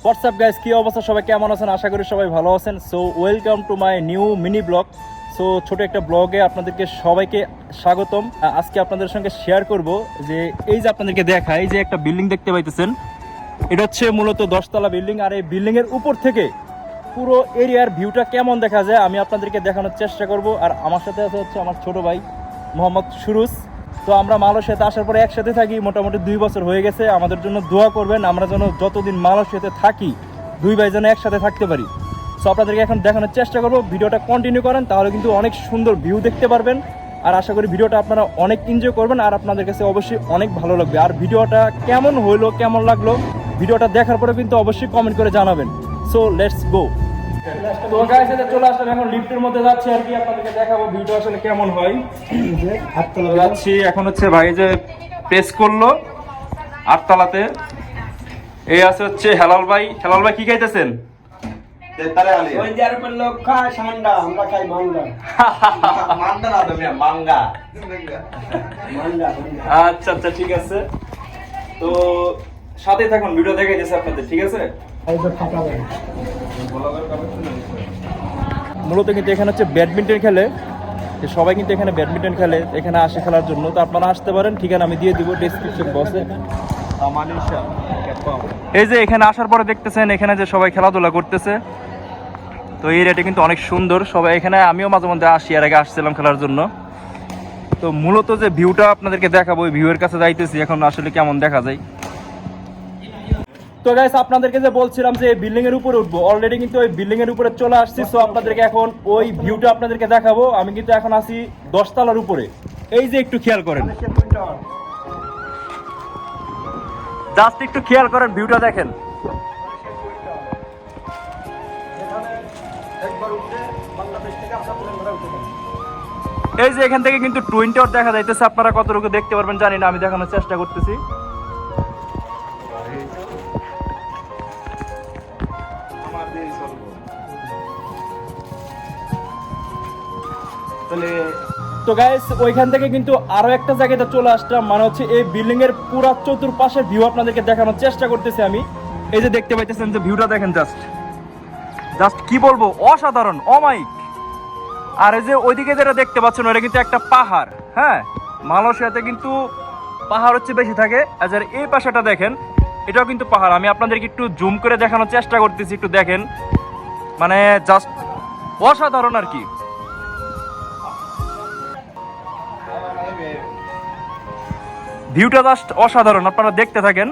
WhatsApp guys, কি অবস্থা? সবাই কেমন আছেন? আশা করি সবাই ভালো আছেন। So welcome to my new mini blog. So ছোট একটা ব্লগে আপনাদেরকে সবাইকে স্বাগতম। আজকে আপনাদের সঙ্গে শেয়ার করব যে এই যে আপনাদেরকে দেখা, এই যে একটা বিল্ডিং দেখতে পাইতেছেন, এটা হচ্ছে মূলত 10তলা বিল্ডিং। আর এই বিল্ডিং এর উপর থেকে পুরো এরিয়ার ভিউটা কেমন দেখা যায় আমি আপনাদেরকে দেখানোর চেষ্টা করব। আর আমার সাথে আছে হচ্ছে আমার ছোট ভাই মোহাম্মদ সুরুজ। তো আমরা মালয়েশিয়াতে আসার পরে একসাথে থাকি, মোটামুটি 2 বছর হয়ে গেছে। আমাদের জন্য দোয়া করবেন, আমরা যেন যতদিন মালয়েশিয়াতে থাকি দুই ভাই যেন একসাথে থাকতে পারি। সো আপনাদেরকে এখন দেখানোর চেষ্টা করব, ভিডিওটা কন্টিনিউ করেন, তাহলে কিন্তু অনেক সুন্দর ভিউ দেখতে পারবেন। আর আশা করি ভিডিওটা আপনারা অনেক এনজয় করবেন আর আপনাদের কাছে অবশ্যই অনেক ভালো লাগবে। আর ভিডিওটা কেমন হইলো, কেমন লাগলো, ভিডিওটা দেখার পরে কিন্তু অবশ্যই কমেন্ট করে জানাবেন। So let's go. তো গাইস, এটা চলে আসলাম, এখন লিফটের মধ্যে যাচ্ছি আর কি, আপনাদেরকে দেখাবো ভিডিও আসলে কেমন হয়। যাচ্ছি এখন হচ্ছে ভাই যে প্রেস করলো 8তলাতে। এই আছে হচ্ছে হেলাল ভাই। হেলাল ভাই কি খাইতেছেন? আচ্ছা আচ্ছা, ঠিক আছে। তো সাথে থাকুন, ভিডিও দেখাইতেছে আপনাদের, ঠিক আছে? মূলত কিন্তু এখানে হচ্ছে ব্যাডমিন্টন খেলে, সবাই কিন্তু এখানে ব্যাডমিন্টন খেলে, এখানে আসে খেলার জন্য। তো আপনারা আসতে পারেন, ঠিকানা আমি দিয়ে দিব ডেসক্রিপশন বক্সে। এই যে এখানে আসার পরে দেখতেছেন এখানে যে সবাই খেলাধুলা করতেছে। তো এই এরিয়াটা কিন্তু অনেক সুন্দর, সবাই এখানে, আমিও মাঝে মধ্যে আসি, আর আগে আসছিলাম খেলার জন্য। তো মূলত যে ভিউটা আপনাদেরকে দেখাবো, ওই ভিউয়ের কাছে যাইতেছি এখন, আসলে কেমন দেখা যায়। তো গাইস, আপনাদেরকে যে বলছিলাম যে বিল্ডিং এর উপরে উঠবো, অলরেডি কিন্তু ওই বিল্ডিং এর উপরে চলে আসছি। সো আপনাদেরকে এখন ওই ভিউটা আপনাদেরকে দেখাবো। আমি কিন্তু এখন আছি 10তলার উপরে। এই যে একটু খেয়াল করেন, জাস্ট একটু খেয়াল করেন, ভিউটা দেখেন। এই যে এখান থেকে কিন্তু টুইন টাওয়ার দেখা যাইতেছে, আপনারা কতটুকু দেখতে পারবেন জানি না, আমি দেখানোর চেষ্টা করতেছি। তো গাইস, ওইখান থেকে কিন্তু আরো একটা জায়গাতে চলে আসলাম, মানে হচ্ছে এই বিল্ডিং এর পুরো চতুর্পাশের ভিউ আপনাদেরকে দেখানোর চেষ্টা করতেছি আমি। এই যে দেখতে পাইতেছেন যে ভিউটা দেখেন, জাস্ট জাস্ট কি বলবো, অসাধারণ, অমাইক। আর এই যে ওইদিকে যেটা দেখতে পাচ্ছেন, ওটা কিন্তু একটা পাহাড়। হ্যাঁ, মালয়েশিয়াতে কিন্তু পাহাড় হচ্ছে বেশি থাকে। আর এই পাশাটা দেখেন, এটাও কিন্তু পাহাড়। আমি আপনাদেরকে একটু জুম করে দেখানোর চেষ্টা করতেছি, একটু দেখেন, মানে জাস্ট অসাধারণ আর কি। ভিউটা জাস্ট অসাধারণ, আপনারা দেখতে থাকেন।